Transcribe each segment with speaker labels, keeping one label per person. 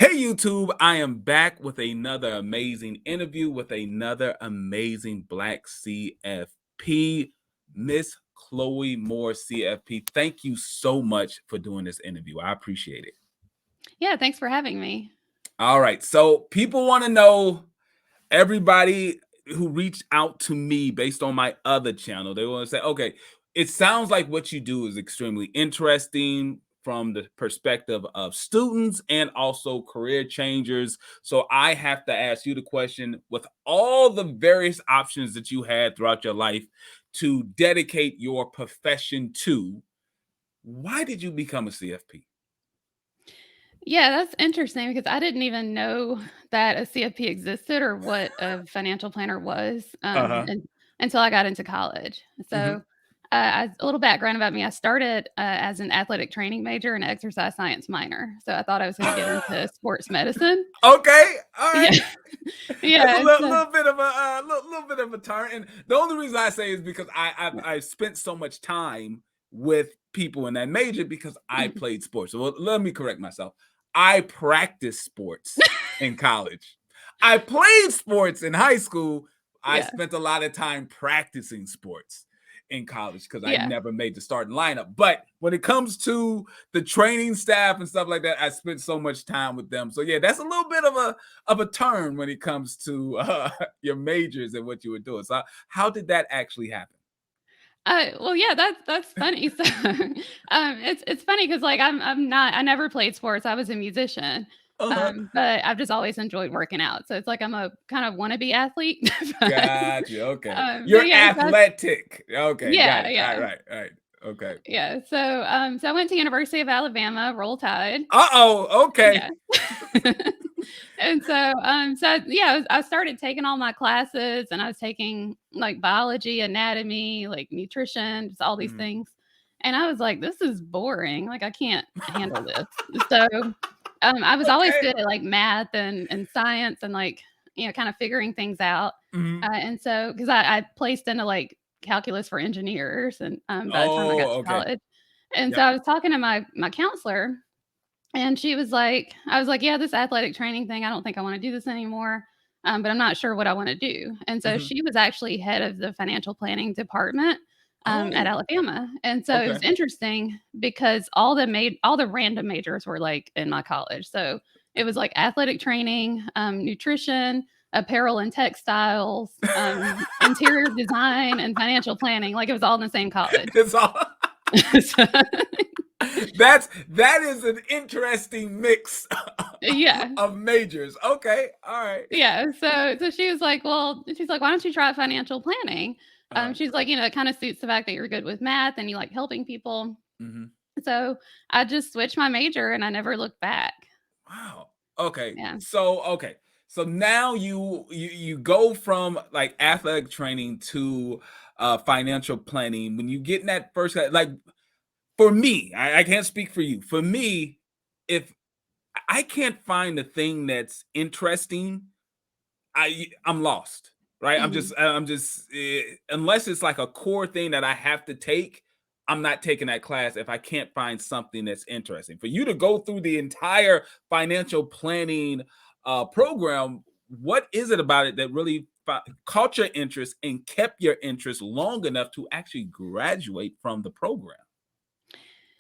Speaker 1: Hey YouTube, I am back with another amazing interview with another amazing Black CFP, Miss Chloe Moore CFP. Thank you so much for doing this interview. I appreciate it.
Speaker 2: Yeah, thanks for having me.
Speaker 1: All right, so people want to know, everybody who reached out to me based on my other channel, they want to say, okay, it sounds like what you do is extremely interesting from the perspective of students and also career changers. So I have to ask you the question, with all the various options that you had throughout your life to dedicate your profession to, why did you become a CFP?
Speaker 2: Yeah, that's interesting because I didn't even know that a CFP existed or what a financial planner was
Speaker 1: Uh-huh.
Speaker 2: until I got into college.
Speaker 1: Hmm.
Speaker 2: So, a little background about me: I started as an athletic training major and exercise science minor. So I thought I was going to get into sports medicine.
Speaker 1: Okay, all
Speaker 2: Yeah,
Speaker 1: right. That's a
Speaker 2: yeah,
Speaker 1: little bit of a little bit of a turn, and the only reason I say is because I've spent so much time with people in that major because I
Speaker 2: mhm.
Speaker 1: played sports. So let me correct myself. I practiced sports in college. I played sports in high school. I
Speaker 2: Yeah,
Speaker 1: spent a lot of time practicing sports in college because I
Speaker 2: yeah.
Speaker 1: never made the starting lineup. But when it comes to the training staff and stuff like that, I spent so much time with them. So yeah, that's a little bit of a turn when it comes to your majors and what you were doing. So how did that actually happen?
Speaker 2: Well, yeah, that's funny. So, it's funny because like I never played sports. I was a musician,
Speaker 1: Uh-huh.
Speaker 2: but I've just always enjoyed working out. So it's like I'm a kind of wannabe athlete. but,
Speaker 1: Gotcha. Okay.
Speaker 2: but
Speaker 1: You're
Speaker 2: yeah,
Speaker 1: athletic. Okay, got
Speaker 2: yeah,
Speaker 1: it. All
Speaker 2: yeah,
Speaker 1: right, all right. Okay.
Speaker 2: yeah. So I went to University of Alabama, Roll Tide.
Speaker 1: Uh-oh. Okay.
Speaker 2: Yeah. And so yeah, I started taking all my classes and I was taking like biology, anatomy, like nutrition, just all these
Speaker 1: Mhm.
Speaker 2: things. And I was like, this is boring. Like I can't handle this. So I was always
Speaker 1: Okay.
Speaker 2: good at like math and science and like, kind of figuring things out.
Speaker 1: Mhm.
Speaker 2: And so because I placed into like calculus for engineers and by the time I got
Speaker 1: Oh,
Speaker 2: to
Speaker 1: okay.
Speaker 2: college. And so
Speaker 1: Yep.
Speaker 2: I was talking to my counselor and she was like I was like, "Yeah, this athletic training thing, I don't think I wanna do this anymore, but I'm not sure what I wanna do." And so
Speaker 1: Mhm.
Speaker 2: she was actually head of the financial planning department, at
Speaker 1: Oh,
Speaker 2: Alabama, and so it was
Speaker 1: okay.
Speaker 2: interesting because all the random majors were, like, in my college. So it was, like, athletic training, nutrition, apparel and textiles, interior design, and financial planning, like, it was all in the same college.
Speaker 1: It's all
Speaker 2: So
Speaker 1: that is an interesting mix
Speaker 2: yeah.
Speaker 1: of majors. Okay, all right.
Speaker 2: Yeah, so she was like, "Well," she's like, "Why don't you try financial planning?"
Speaker 1: Uh,
Speaker 2: She's like, "It kinda suits the fact that you're good with math and you like helping people."
Speaker 1: mhm.
Speaker 2: So, I just switched my major and I never looked back.
Speaker 1: Wow. Okay.
Speaker 2: Yeah.
Speaker 1: So now you go from like athletic training to financial planning. When you get in that first like for me, I can't speak for you. For me, if I can't find the thing that's interesting, I'm lost, right?
Speaker 2: Mhm.
Speaker 1: I'm just unless it's like a core thing that I have to take, I'm not taking that class if I can't find something that's interesting. For you to go through the entire financial planning program, what is it about it that really caught your interest and kept your interest long enough to actually graduate from the program?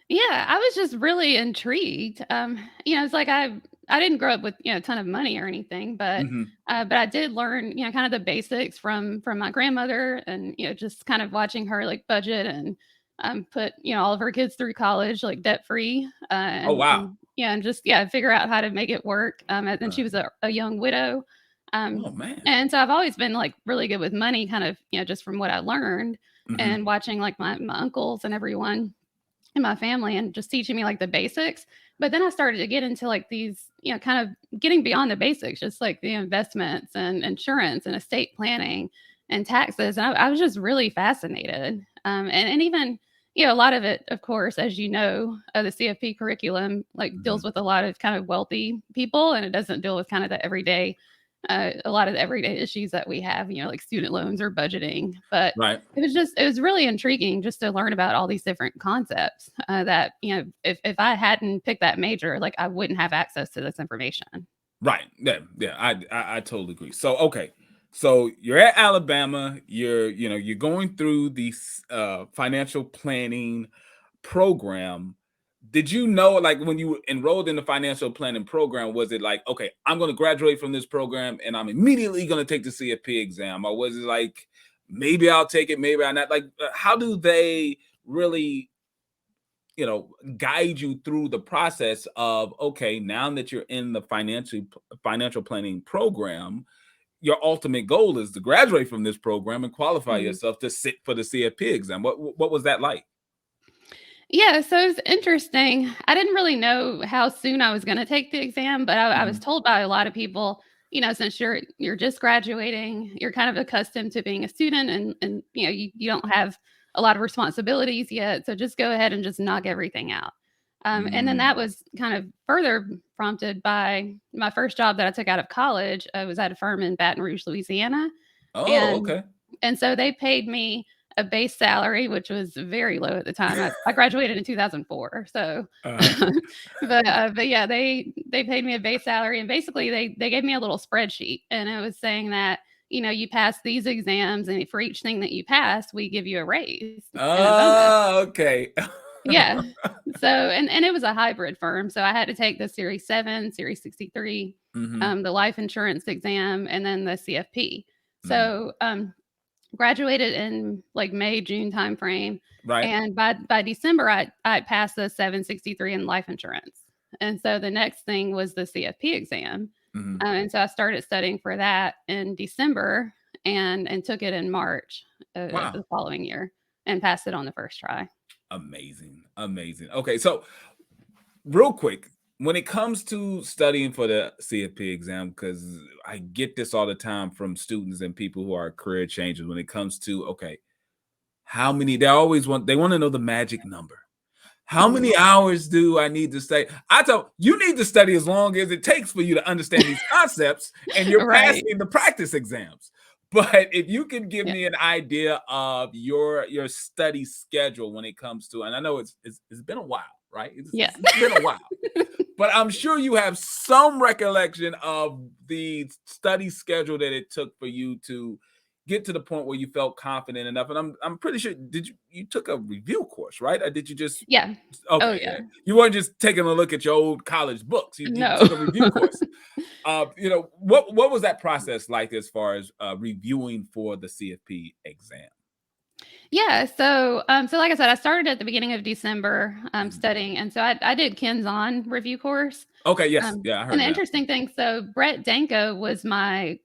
Speaker 2: Yeah, I was just really intrigued. It's like I didn't grow up with, a ton of money or anything,
Speaker 1: Hmm.
Speaker 2: but I did learn, kind of the basics from my grandmother and, just kind of watching her like budget and put, all of her kids through college like debt free
Speaker 1: Oh wow!
Speaker 2: and just figure out how to make it work. And she
Speaker 1: Right.
Speaker 2: was a young widow.
Speaker 1: Oh
Speaker 2: Um
Speaker 1: man.
Speaker 2: and so I've always been like really good with money, kind of, just from what I learned
Speaker 1: Hmm.
Speaker 2: and watching like my uncles and everyone in my family and just teaching me like the basics. But then I started to get into like these, kind of getting beyond the basics, just like the investments and insurance and estate planning and taxes. And I was just really fascinated. And even, a lot of it, of course, as you know, the CFP curriculum like deals
Speaker 1: Hmm.
Speaker 2: with a lot of kind of wealthy people and it doesn't deal with kind of the everyday. a lot of the everyday issues that we have, like student loans or budgeting. But
Speaker 1: Right.
Speaker 2: it was really intriguing just to learn about all these different concepts that, if I hadn't picked that major, like I wouldn't have access to this information.
Speaker 1: Right. Yeah. Yeah. I totally agree. So okay. So you're at Alabama. You're going through the financial planning program. Did you know, like, when you enrolled in the financial planning program, was it like, okay, I'm going to graduate from this program and I'm immediately going to take the CFP exam, or was it like, maybe I'll take it, maybe I'm not? Like, how do they really guide you through the process of, okay, now that you're in the financial planning program, your ultimate goal is to graduate from this program and qualify
Speaker 2: Mhm.
Speaker 1: yourself to sit for the CFP exam? What was that like?
Speaker 2: Yeah, so it was interesting. I didn't really know how soon I was gonna take the exam, but I was
Speaker 1: Mhm.
Speaker 2: told by a lot of people, since you're just graduating, you're kind of accustomed to being a student, and you don't have a lot of responsibilities yet, so just go ahead and just knock everything out. And then
Speaker 1: Mm.
Speaker 2: that was kind of further prompted by my first job that I took out of college. I was at a firm in Baton Rouge, Louisiana,
Speaker 1: Oh,
Speaker 2: and
Speaker 1: okay.
Speaker 2: so they paid me a base salary, which was very low at the time. I graduated in 2004, so
Speaker 1: Uh-huh.
Speaker 2: but yeah, they paid me a base salary, and basically they gave me a little spreadsheet, and it was saying that, you pass these exams, and for each thing that you pass, we give you a raise and a bonus.
Speaker 1: Oh, okay.
Speaker 2: Yeah. So, and it was a hybrid firm, so I had to take the Series 7, Series 63,
Speaker 1: Mhm.
Speaker 2: the life insurance exam, and then the CFP.
Speaker 1: Mhm.
Speaker 2: So, graduated in like May, June timeframe,
Speaker 1: Right.
Speaker 2: and by December, I passed the 763 in life insurance, and so the next thing was the CFP exam,
Speaker 1: Mhm.
Speaker 2: and so I started studying for that in December, and took it in March of
Speaker 1: Wow.
Speaker 2: the following year, and passed it on the first try.
Speaker 1: Amazing. Amazing. Okay, so real quick, when it comes to studying for the CFP exam, because I get this all the time from students and people who are career changers, when it comes to, okay, how many, they want to know the magic number. How
Speaker 2: Mhm.
Speaker 1: many hours do I need to study? I tell you need to study as long as it takes for you to understand these concepts, and you're
Speaker 2: Right.
Speaker 1: passing the practice exams. But if you can give
Speaker 2: Yeah.
Speaker 1: me an idea of your study schedule when it comes to, and I know it's been a while, right?
Speaker 2: Yeah.
Speaker 1: It's been a while, but I'm sure you have some recollection of the study schedule that it took for you to get to the point where you felt confident enough. And I'm pretty sure, did you took a review course, right? Or did you just,
Speaker 2: Yeah. Oh,
Speaker 1: okay,
Speaker 2: yeah.
Speaker 1: you weren't just taking a look at your old college books. You
Speaker 2: No.
Speaker 1: took a review course. What was that process like as far as reviewing for the CFP exam?
Speaker 2: Yeah, so like I said, I started at the beginning of December,
Speaker 1: Mhm.
Speaker 2: studying, and so I did Ken's On review course.
Speaker 1: Okay, yes, yeah, I
Speaker 2: And
Speaker 1: heard
Speaker 2: the
Speaker 1: of that.
Speaker 2: interesting thing, so Brett Danko was my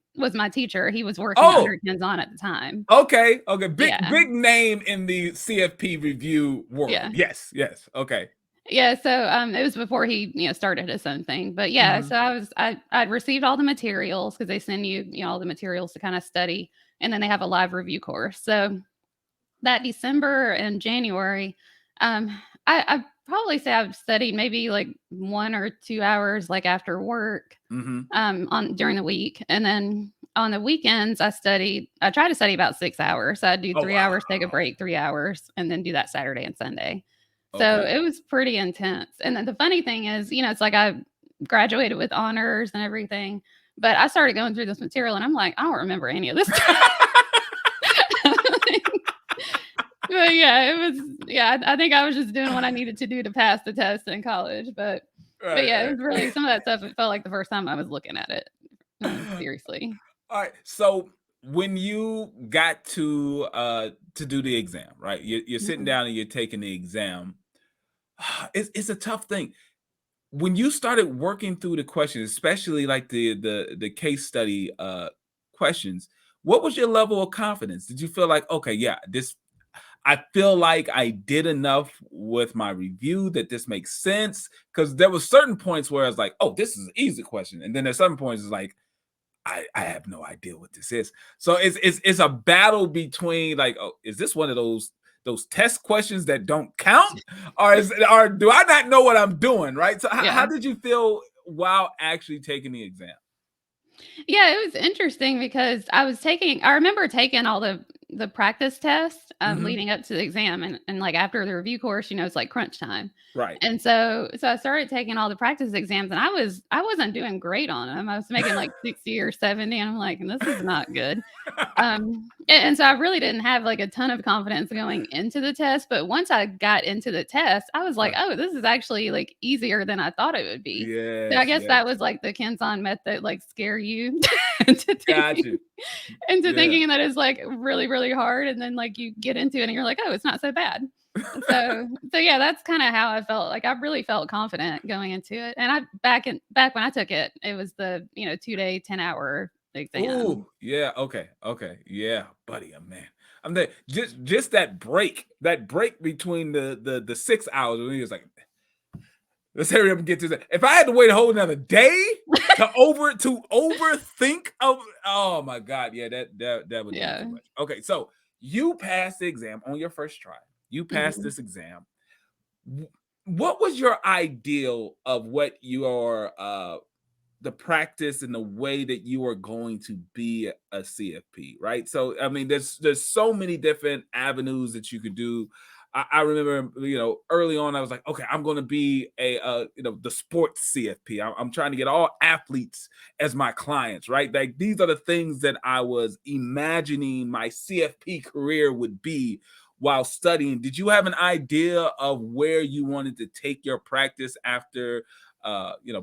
Speaker 2: teacher. He was working under
Speaker 1: Oh,
Speaker 2: Ken's On at the time.
Speaker 1: okay, okay, big
Speaker 2: Yeah,
Speaker 1: big name in the CFP review world.
Speaker 2: yeah.
Speaker 1: Yes, yes, okay.
Speaker 2: Yeah, so, it was before he, started his own thing, but yeah, so
Speaker 1: Mhm.
Speaker 2: I'd received all the materials because they send you, all the materials to kinda study, and then they have a live review course. So that December and January, I probably say I've studied maybe like 1 or 2 hours, like, after work,
Speaker 1: Mhm.
Speaker 2: on during the week, and then on the weekends, I try to study about 6 hours. So I'd do
Speaker 1: Oh,
Speaker 2: 3 hours, take a
Speaker 1: wow.
Speaker 2: break, 3 hours, and then do that Saturday and Sunday. So
Speaker 1: Okay.
Speaker 2: it was pretty intense, and then the funny thing is, it's like I graduated with honors and everything, but I started going through this material, and I'm like, "I don't remember any of this stuff." But yeah, it was yeah, I think I was just doing what I needed to do to pass the test in college, but
Speaker 1: Right,
Speaker 2: yeah, it
Speaker 1: right.
Speaker 2: was really some of that stuff, it felt like the first time I was looking at it, seriously.
Speaker 1: Alright, so when you got to do the exam, right? You're sitting
Speaker 2: Mhm.
Speaker 1: down and you're taking the exam. It's a tough thing. When you started working through the questions, especially like the case study questions, what was your level of confidence? Did you feel like, okay, yeah, this I feel like I did enough with my review that this makes sense? Because there was certain points where I was like, oh, this is an easy question. And then there's some points it's like, I have no idea what this is. So it's a battle between like, oh, is this one of those test questions that don't count, or do I not know what I'm doing? Right. So how
Speaker 2: Yeah.
Speaker 1: did you feel while actually taking the exam?
Speaker 2: Yeah, it was interesting because I remember taking all the practice tests,
Speaker 1: Mhm.
Speaker 2: leading up to the exam, and, like, after the review course, it's, like, crunch time.
Speaker 1: Right.
Speaker 2: And so I started taking all the practice exams, and I wasn't doing great on them. I was making, like, 60 or 70, and I'm like, "This is not good." And so I really didn't have, like, a ton of confidence going into the test, but once I got into the test, I was like,
Speaker 1: Right.
Speaker 2: "Oh, this is actually, like, easier than I thought it would be." So I
Speaker 1: Yes,
Speaker 2: guess
Speaker 1: yes.
Speaker 2: that was, like, the Kenzan method, like, scare you into
Speaker 1: Got
Speaker 2: thinking
Speaker 1: you.
Speaker 2: into
Speaker 1: Yeah.
Speaker 2: thinking that it's, like, really, really hard, and then, like, you get into it and you're like, "Oh, it's not so bad." So yeah, that's kinda how I felt, like, I really felt confident going into it, and back when I took it, it was the, 2-day, 10-hour
Speaker 1: Ooh,
Speaker 2: exam.
Speaker 1: yeah, okay, okay, yeah, buddy, man. I'm there. Just that break between the 6 hours when he was like, let's hurry up and get to that. If I had to wait a whole another day to overthink of, oh my god, yeah, that would have been too
Speaker 2: Yeah.
Speaker 1: much. Okay, so you passed the exam on your first try. You passed
Speaker 2: Mhm.
Speaker 1: this exam. What was your ideal of what your the practice and the way that you are going to be a CFP, right? So, I mean, there's so many different avenues that you could do. I remember, early on, I was like, okay, I'm going to be the sports CFP. I'm trying to get all athletes as my clients, right? Like these are the things that I was imagining my CFP career would be while studying. Did you have an idea of where you wanted to take your practice after,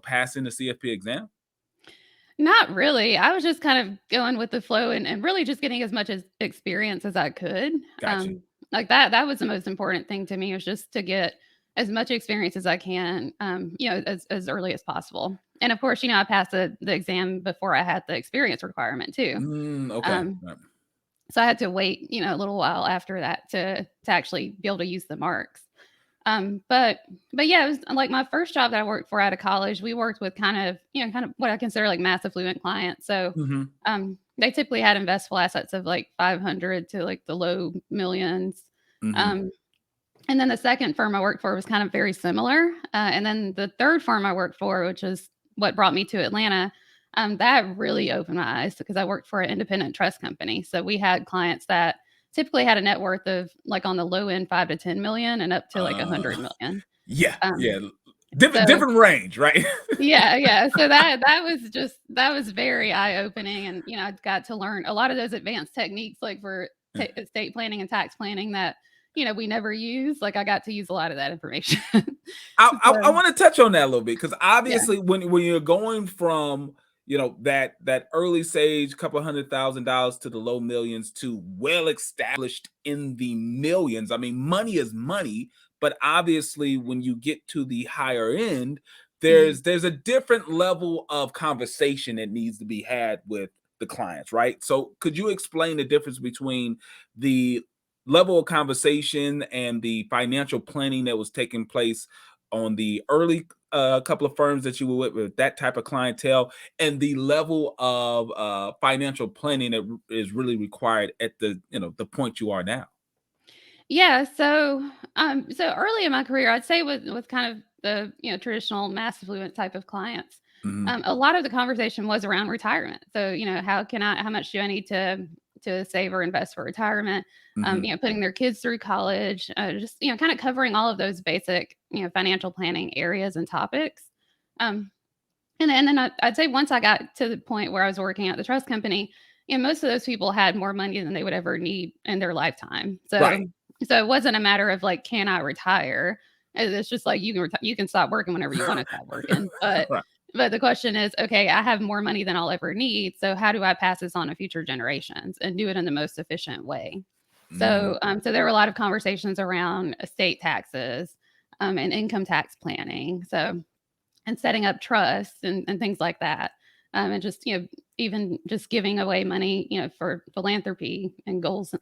Speaker 1: passing the CFP exam?
Speaker 2: Not really. I was just kind of going with the flow and really just getting as much as experience as I could.
Speaker 1: Gotcha.
Speaker 2: Like that was the most important thing to me was just to get as much experience as I can, as early as possible. And of course, I passed the exam before I had the experience requirement too.
Speaker 1: Okay.
Speaker 2: Um,
Speaker 1: Right.
Speaker 2: so I had to wait, a little while after that to actually be able to use the marks. But yeah, it was like my first job that I worked for out of college. We worked with kind of what I consider like mass affluent clients. So,
Speaker 1: Mhm.
Speaker 2: they typically had investable assets of like 500 to like the low millions.
Speaker 1: Mhm.
Speaker 2: Um, and then the second firm I worked for was kind of very similar. And then the third firm I worked for, which is what brought me to Atlanta, that really opened my eyes because I worked for an independent trust company. So we had clients that typically had a net worth of like on the low end 5 to 10 million and up to like 100 million.
Speaker 1: Yeah, yeah.
Speaker 2: Um, so
Speaker 1: Different range, right?
Speaker 2: yeah. So that was very eye opening, and I got to learn a lot of those advanced techniques, like for estate planning and tax planning that we never use. Like I got to use a lot of that information.
Speaker 1: I
Speaker 2: So
Speaker 1: want to touch on that a little bit because
Speaker 2: yeah.
Speaker 1: obviously when you're going from that early stage couple $100,000 to the low millions to well established in the millions. I mean, money is money, but obviously when you get to the higher end,
Speaker 2: Mhm.
Speaker 1: there's a different level of conversation that needs to be had with the clients, right? So could you explain the difference between the level of conversation and the financial planning that was taking place on the early couple of firms that you were with that type of clientele, and the level of financial planning that is really required at the point you are now?
Speaker 2: Yeah, so early in my career, I'd say with kind of the, traditional mass affluent type of clients,
Speaker 1: Mhm.
Speaker 2: a lot of the conversation was around retirement. So, how much do I need to save or invest for retirement?
Speaker 1: Mhm.
Speaker 2: Putting their kids through college, just, kind of covering all of those basic, financial planning areas and topics. Um, and then I'd say once I got to the point where I was working at the trust company, most of those people had more money than they would ever need in their lifetime.
Speaker 1: Right.
Speaker 2: So it wasn't a matter of like, can I retire? It's just like you can stop working whenever you want to stop working. But
Speaker 1: Right.
Speaker 2: but the question is, okay, I have more money than I'll ever need. So how do I pass this on to future generations and do it in the most efficient way?
Speaker 1: Mm.
Speaker 2: So there were a lot of conversations around estate taxes, and income tax planning. And setting up trusts and things like that. And just, even just giving away money, for philanthropy and goals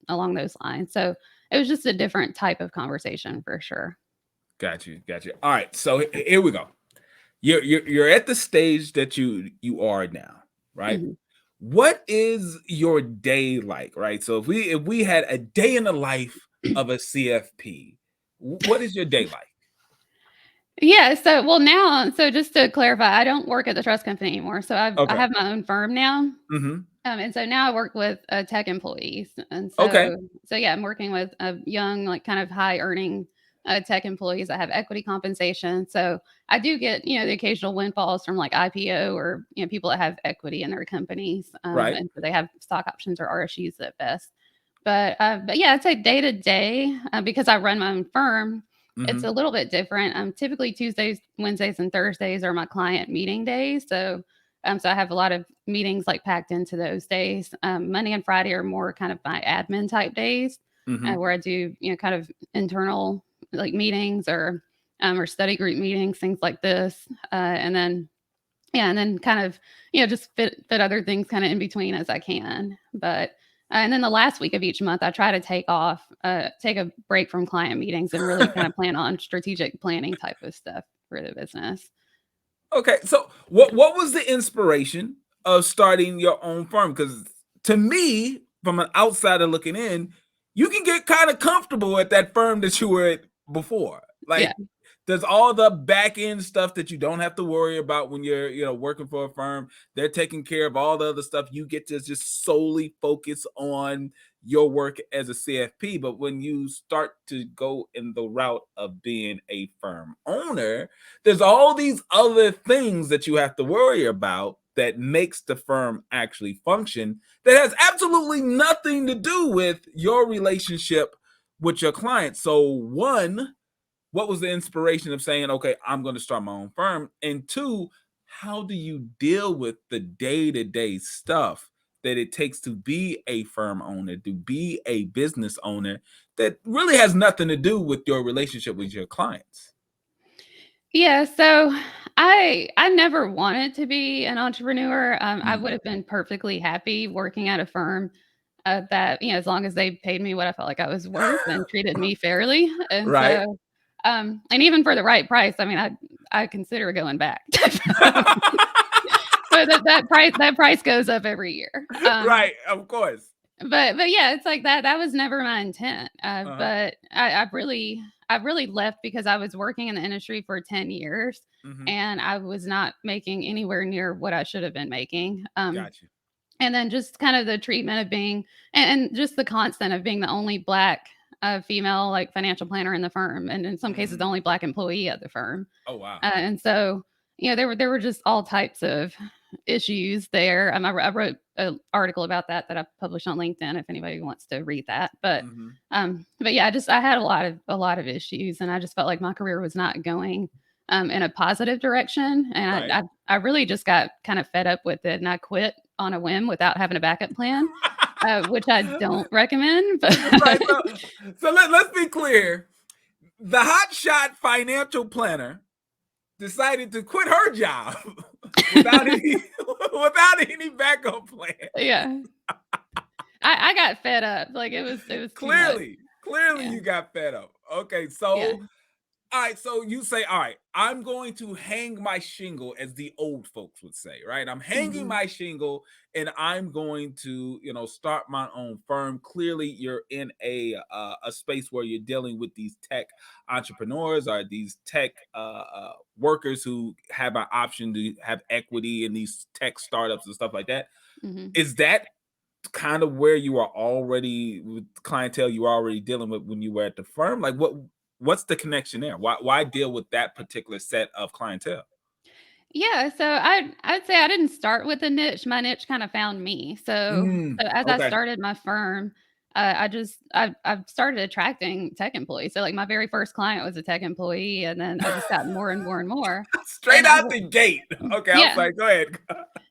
Speaker 2: along those lines. So it was just a different type of conversation for sure.
Speaker 1: Got you. Got you. All right. So here we go. You're at the stage that you are now, right?
Speaker 2: Mhm.
Speaker 1: What is your day like, right? So if we had a day in the life of a CFP, what is your day like?
Speaker 2: Yeah, so well, now so just to clarify, I don't work at the trust company anymore, so I
Speaker 1: Okay.
Speaker 2: have my own firm now.
Speaker 1: Mhm.
Speaker 2: And so now I work with, tech employees, and
Speaker 1: Okay.
Speaker 2: so yeah, I'm working with, young, like, kind of high earning, tech employees that have equity compensation, so I do get, the occasional windfalls from, like, IPO or, people that have equity in their companies,
Speaker 1: Right.
Speaker 2: and so they have stock options or RSUs at best. But yeah, I'd say day to day, because I run my own firm, it's
Speaker 1: Mhm.
Speaker 2: a little bit different. Typically Tuesdays, Wednesdays, and Thursdays are my client meeting days. So I have a lot of meetings like packed into those days. Monday and Friday are more kind of my admin type days,
Speaker 1: Mhm.
Speaker 2: where I do, kind of internal like meetings or study group meetings, things like this. And then yeah, and then kind of, just fit other things kind of in between as I can. But and then the last week of each month, I try to take a break from client meetings and really kind of plan on strategic planning type of stuff for the business.
Speaker 1: Okay, so what was the inspiration of starting your own firm? Because to me, from an outsider looking in, you can get kind of comfortable at that firm that you were at before.
Speaker 2: Yeah.
Speaker 1: Like, there's all the back end stuff that you don't have to worry about when you're, working for a firm. They're taking care of all the other stuff. You get to just solely focus on your work as a CFP. But when you start to go in the route of being a firm owner, there's all these other things that you have to worry about that makes the firm actually function that has absolutely nothing to do with your relationship with your client. So one, what was the inspiration of saying, okay, I'm going to start my own firm? And two, how do you deal with the day-to-day stuff that it takes to be a firm owner, to be a business owner that really has nothing to do with your relationship with your clients?
Speaker 2: Yeah, so I never wanted to be an entrepreneur. I
Speaker 1: Mm.
Speaker 2: would have been perfectly happy working at a firm that as long as they paid me what I felt like I was worth and treated me fairly. And
Speaker 1: Right.
Speaker 2: so, and even for the right price, I mean, I consider going back. But that price goes up every year.
Speaker 1: Right, of course.
Speaker 2: But yeah, it's like that was never my intent.
Speaker 1: Uh-huh.
Speaker 2: But I really left because I was working in the industry for 10 years
Speaker 1: Mhm.
Speaker 2: and I was not making anywhere near what I should have been making.
Speaker 1: Got you.
Speaker 2: And then just kind of the treatment of being and just the constant of being the only black female like financial planner in the firm, and in some cases the
Speaker 1: Mm.
Speaker 2: only black employee at the firm.
Speaker 1: Oh, wow.
Speaker 2: And so, there were just all types of issues there. I wrote an article about that I published on LinkedIn if anybody wants to read that.
Speaker 1: Mhm.
Speaker 2: But yeah, I had a lot of issues, and I just felt like my career was not going in a positive direction, and
Speaker 1: Right.
Speaker 2: I really just got kind of fed up with it, and I quit on a whim without having a backup plan, which I don't recommend. But
Speaker 1: Right, so let's be clear. The hotshot financial planner decided to quit her job without any without any backup plan.
Speaker 2: yeah, I got fed up. Like it was too much.
Speaker 1: Clearly
Speaker 2: Yeah,
Speaker 1: you got fed up. Okay,
Speaker 2: yeah.
Speaker 1: so all right, so you say, all right, I'm going to hang my shingle, as the old folks would say, right? I'm hanging
Speaker 2: Mhm.
Speaker 1: my shingle and I'm going to, start my own firm. Clearly, you're in a space where you're dealing with these tech entrepreneurs or these tech workers who have an option to have equity in these tech startups and stuff like that.
Speaker 2: Mhm.
Speaker 1: Is that kind of where you are already with clientele you were already dealing with when you were at the firm? Like what's the connection there? Why deal with that particular set of clientele?
Speaker 2: Yeah, so I'd say I didn't start with a niche. My niche kind of found me. So
Speaker 1: Mm,
Speaker 2: so as I
Speaker 1: okay.
Speaker 2: started my firm, I started attracting tech employees. So like my very first client was a tech employee, and then I just got more and more and more.
Speaker 1: Straight
Speaker 2: And
Speaker 1: out the gate. Okay, I'm
Speaker 2: yeah,
Speaker 1: sorry. Go ahead.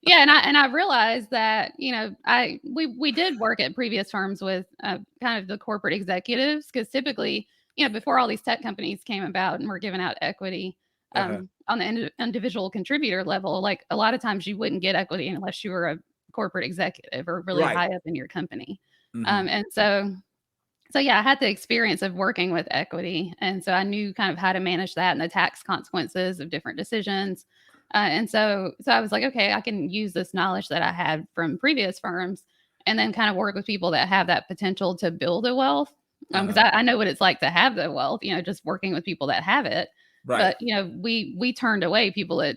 Speaker 2: yeah, and I realized that we did work at previous firms with kind of the corporate executives, because typically before all these tech companies came about and were giving out equity
Speaker 1: Uh-huh.
Speaker 2: on the individual contributor level, like a lot of times you wouldn't get equity unless you were a corporate executive or really
Speaker 1: Right.
Speaker 2: high up in your company.
Speaker 1: Hmm.
Speaker 2: And so yeah, I had the experience of working with equity, and so I knew kind of how to manage that and the tax consequences of different decisions. And so I was like, okay, I can use this knowledge that I had from previous firms, and then kind of work with people that have that potential to build a wealth. Because
Speaker 1: Uh-huh.
Speaker 2: I know what it's like to have the wealth, just working with people that have it.
Speaker 1: Right.
Speaker 2: But, we turned away people that,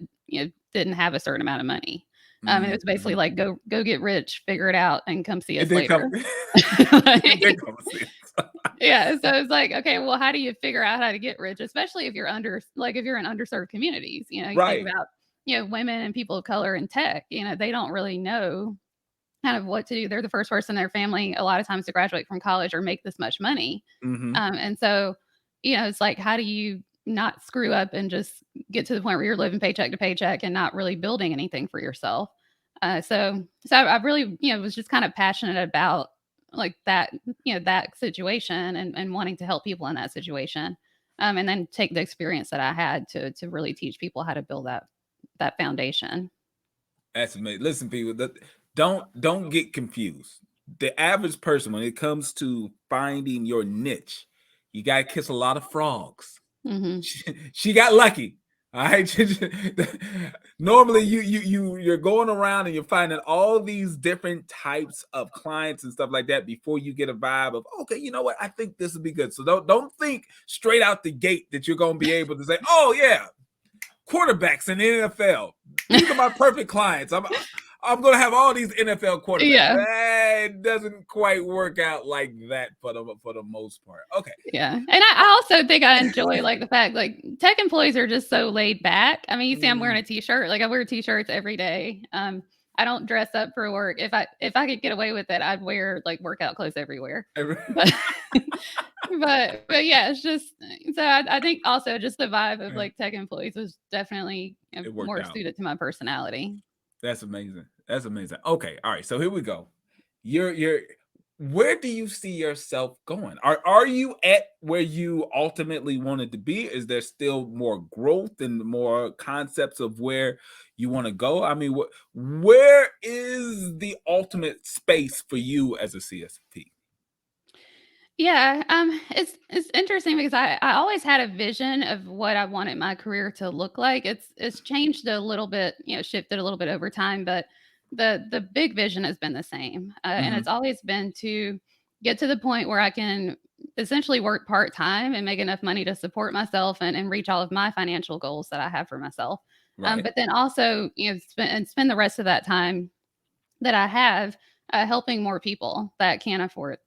Speaker 2: didn't have a certain amount of money. It was basically
Speaker 1: Mhm.
Speaker 2: like, go get rich, figure it out, and come see
Speaker 1: It
Speaker 2: us
Speaker 1: did come
Speaker 2: later.
Speaker 1: it did
Speaker 2: Like,
Speaker 1: come sense.
Speaker 2: yeah, so it's like, okay, well, how do you figure out how to get rich, especially if you're if you're in underserved communities? You think
Speaker 1: Right.
Speaker 2: about, women and people of color in tech, they don't really know kind of what to do. They're the first person in their family a lot of times to graduate from college or make this much money.
Speaker 1: Mhm.
Speaker 2: And so, it's like, how do you not screw up and just get to the point where you're living paycheck to paycheck and not really building anything for yourself? So I really, was just kind of passionate about like that, that situation and wanting to help people in that situation. And then take the experience that I had to really teach people how to build that foundation.
Speaker 1: That's amazing. Listen, people, don't get confused. The average person, when it comes to finding your niche, you gotta kiss a lot of frogs.
Speaker 2: Hmm.
Speaker 1: She got lucky. All right. Normally, you're going around and you're finding all these different types of clients and stuff like that before you get a vibe of, okay, you know what? I think this would be good. So don't think straight out the gate that you're going to be able to say, oh yeah, quarterbacks in the NFL. These are my perfect clients. I'm gonna have all these NFL quarterbacks.
Speaker 2: Yeah.
Speaker 1: It doesn't quite work out like that for the most part. Okay.
Speaker 2: Yeah, and I also think I enjoy, like, the fact, like, tech employees are just so laid back. I mean, you see I'm wearing
Speaker 1: Mm.
Speaker 2: a t-shirt, like, I wear t-shirts every day. I don't dress up for work. If I could get away with it, I'd wear, like, workout clothes everywhere. But but yeah, it's just so I think also just the vibe of, like, tech employees was definitely,
Speaker 1: It worked
Speaker 2: more
Speaker 1: out.
Speaker 2: suited to my personality.
Speaker 1: That's amazing. That's amazing. Okay, all right. So here we go. You're where do you see yourself going? Are you at where you ultimately wanted to be? Is there still more growth and more concepts of where you want to go? I mean, where is the ultimate space for you as a CSP?
Speaker 2: Yeah, it's interesting because I always had a vision of what I wanted my career to look like. It's changed a little bit, shifted a little bit over time, but the big vision has been the same, and
Speaker 1: Mhm.
Speaker 2: it's always been to get to the point where I can essentially work part time and make enough money to support myself and reach all of my financial goals that I have for myself.
Speaker 1: Right.
Speaker 2: But then also, spend the rest of that time that I have, helping more people that can't afford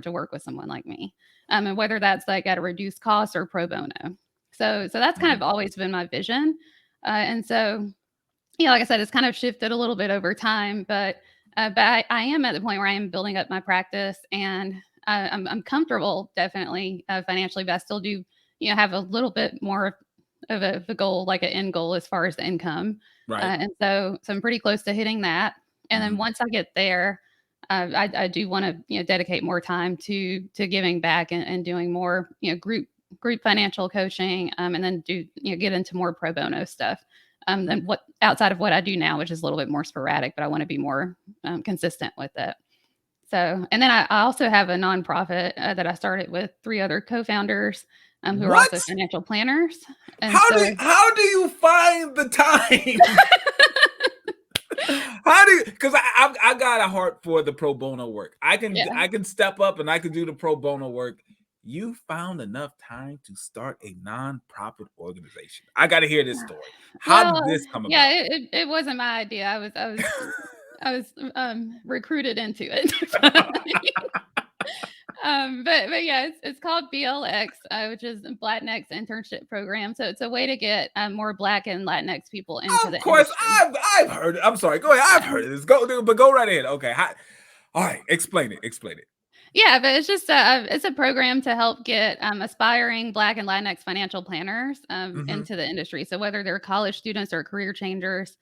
Speaker 2: to work with someone like me, and whether that's like at a reduced cost or pro bono. So that's kind of
Speaker 1: Mhm.
Speaker 2: always been my vision, and so like I said, it's kind of shifted a little bit over time, but I am at the point where I am building up my practice, and I'm comfortable definitely financially, but I still do have a little bit more of a goal, like an end goal as far as the income,
Speaker 1: Right.
Speaker 2: and so I'm pretty close to hitting that. And then
Speaker 1: Mhm.
Speaker 2: once I get there, I do want to dedicate more time to giving back and doing more group financial coaching, and then do get into more pro bono stuff, than what outside of what I do now, which is a little bit more sporadic, but I want to be more consistent with it. So, and then I also have a nonprofit that I started with three other co-founders, who are also
Speaker 1: What?
Speaker 2: financial planners. And so,
Speaker 1: How do you find the time? How do you? Because I got a heart for the pro bono work.
Speaker 2: yeah,
Speaker 1: I can step up and I can do the pro bono work. You found enough time to start a nonprofit organization. I got to hear this story. How did
Speaker 2: well,
Speaker 1: this come
Speaker 2: yeah,
Speaker 1: about?
Speaker 2: it wasn't my idea. I was recruited into it. But yeah, it's called BLX, which is BlatinX Internship Program. So it's a way to get more Black and Latinx people into
Speaker 1: Of
Speaker 2: the
Speaker 1: course,
Speaker 2: industry.
Speaker 1: I've heard it. I'm sorry. Go ahead. I've
Speaker 2: Yeah.
Speaker 1: heard of this. But go right ahead. Okay. All right. Explain it. Explain it.
Speaker 2: Yeah, but it's a program to help get aspiring Black and Latinx financial planners
Speaker 1: Hmm.
Speaker 2: into the industry. So whether they're college students or career changers,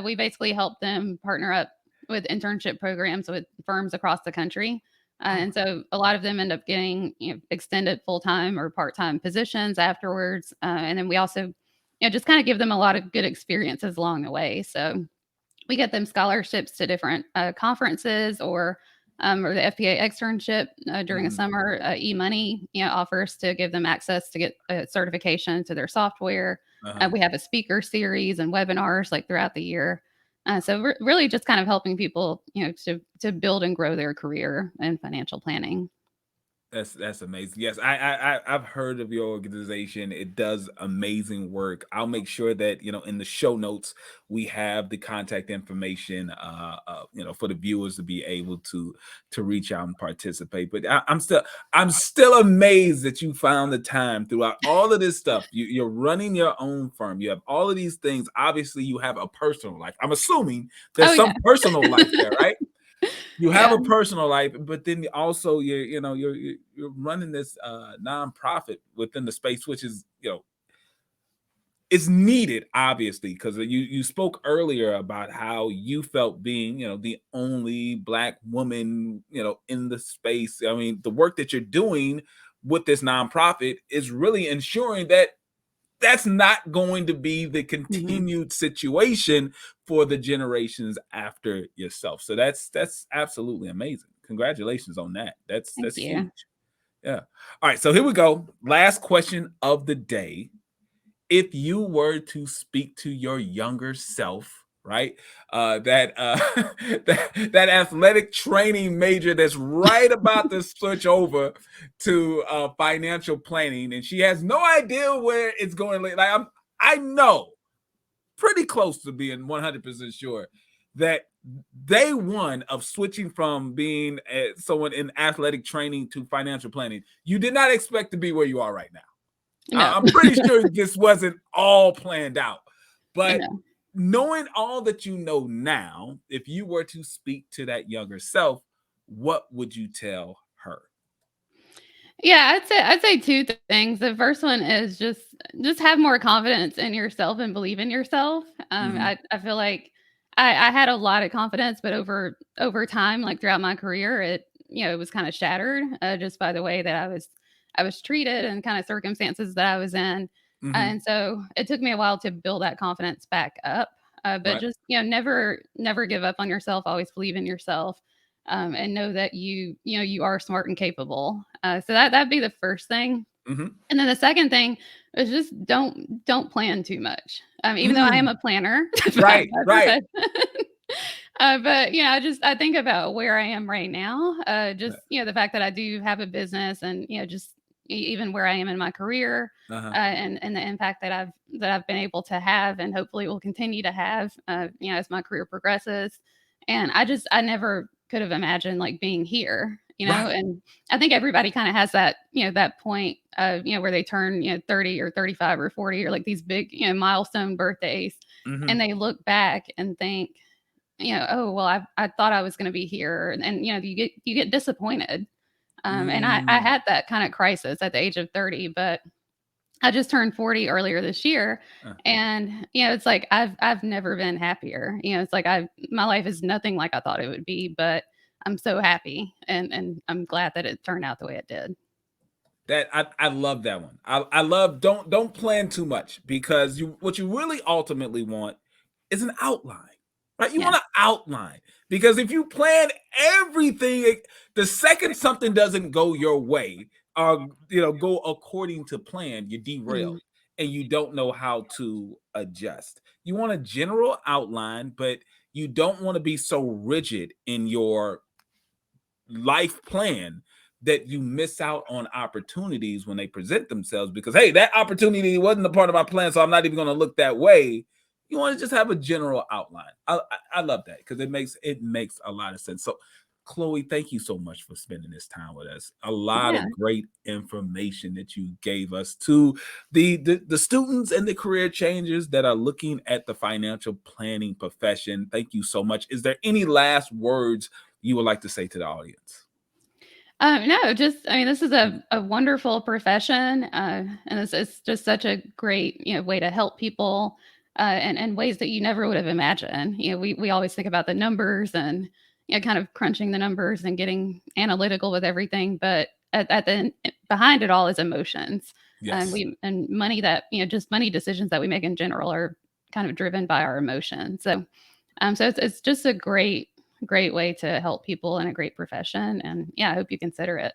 Speaker 2: we basically help them partner up with internship programs with firms across the country.
Speaker 1: Oh,
Speaker 2: And so a lot of them end up getting extended full time or part time positions afterwards. And then we also just kind of give them a lot of good experiences along the way. So we get them scholarships to different conferences or the FPA externship during the
Speaker 1: mhm.
Speaker 2: summer. E-money offers to give them access to get a certification to their software.
Speaker 1: Uh-huh.
Speaker 2: We have a speaker series and webinars like throughout the year. So we're really just kind of helping people to build and grow their career in financial planning.
Speaker 1: That's amazing. Yes, I've heard of your organization. It does amazing work. I'll make sure that in the show notes we have the contact information. For the viewers to be able to reach out and participate. But I'm still amazed that you found the time throughout all of this stuff. You're running your own firm. You have all of these things. Obviously, you have a personal life. I'm assuming
Speaker 2: Oh
Speaker 1: there's
Speaker 2: yeah.
Speaker 1: some personal life there, right? You have
Speaker 2: Yeah.
Speaker 1: a personal life, but then also you're running this nonprofit within the space, which is it's needed, obviously, because you spoke earlier about how you felt being the only Black woman in the space. I mean, the work that you're doing with this nonprofit is really ensuring that that's not going to be the
Speaker 2: Mhm.
Speaker 1: continued situation for the generations after yourself. So that's absolutely amazing. Congratulations on that.
Speaker 2: Thank
Speaker 1: That's
Speaker 2: you.
Speaker 1: huge. Yeah. All right. So here we go. Last question of the day. If you were to speak to your younger self, right? That athletic training major that's right about to switch over to financial planning, and she has no idea where it's going. Like I know pretty close to being 100% sure that day one of switching from being someone in athletic training to financial planning, you did not expect to be where you are right now.
Speaker 2: No.
Speaker 1: I'm pretty sure this wasn't all planned out. But
Speaker 2: No.
Speaker 1: knowing all that you know now, if you were to speak to that younger self, what would you tell her?
Speaker 2: Yeah, I'd say two things. The first one is just have more confidence in yourself and believe in yourself.
Speaker 1: Mhm.
Speaker 2: I feel like I had a lot of confidence, but over time, like throughout my career, it was kind of shattered just by the way that I was treated and kind of circumstances that I was in,
Speaker 1: Mhm.
Speaker 2: and so it took me a while to build that confidence back up. But
Speaker 1: Right.
Speaker 2: just never give up on yourself. Always believe in yourself and know that you are smart and capable. So that'd be the first thing.
Speaker 1: Mhm.
Speaker 2: And then the second thing is just don't plan too much. Even though I am
Speaker 1: Mm.
Speaker 2: a planner
Speaker 1: Right,
Speaker 2: by
Speaker 1: right.
Speaker 2: profession. But I think about where I am right now. Just the fact that I do have a business, and just even where I am in my career,
Speaker 1: Uh-huh.
Speaker 2: and the impact that I've been able to have, and hopefully will continue to have, as my career progresses. And I never could have imagined like being here.
Speaker 1: Right.
Speaker 2: And I think everybody kind of has that, that point where they turn, 30 or 35 or 40 or like these big, milestone birthdays, and
Speaker 1: Mhm.
Speaker 2: they look back and think, oh well, I thought I was going to be here, and you get disappointed. And I
Speaker 1: Mm.
Speaker 2: had that kind of crisis at the age of 30, but I just turned 40 earlier this year,
Speaker 1: Uh.
Speaker 2: and it's like I've never been happier. It's like my life is nothing like I thought it would be, but I'm so happy, and I'm glad that it turned out the way it did.
Speaker 1: That I love that one. I love don't plan too much, because what you really ultimately want is an outline. Right? You
Speaker 2: Yeah.
Speaker 1: want to outline, because if you plan everything, the second something doesn't go your way, or go according to plan, you
Speaker 2: Mhm.
Speaker 1: derail and you don't know how to adjust. You want a general outline, but you don't want to be so rigid in your life plan that you miss out on opportunities when they present themselves, because hey, that opportunity wasn't a part of my plan, so I'm not even going to look that way. You want to just have a general outline. I love that, because it makes a lot of sense. So Chloe, thank you so much for spending this time with us. A lot
Speaker 2: Yeah.
Speaker 1: of great information that you gave us to the students and the career changers that are looking at the financial planning profession. Thank you so much. Is there any last words you would like to say to the audience?
Speaker 2: No, just I mean, this is
Speaker 1: Mm.
Speaker 2: a wonderful profession, and it's just such a great way to help people, and ways that you never would have imagined. We always think about the numbers and kind of crunching the numbers and getting analytical with everything, but at the behind it all is emotions,
Speaker 1: Yes.
Speaker 2: and money that just money decisions that we make in general are kind of driven by our emotions. So it's just a great way to help people in a great profession, and yeah, I hope you consider it.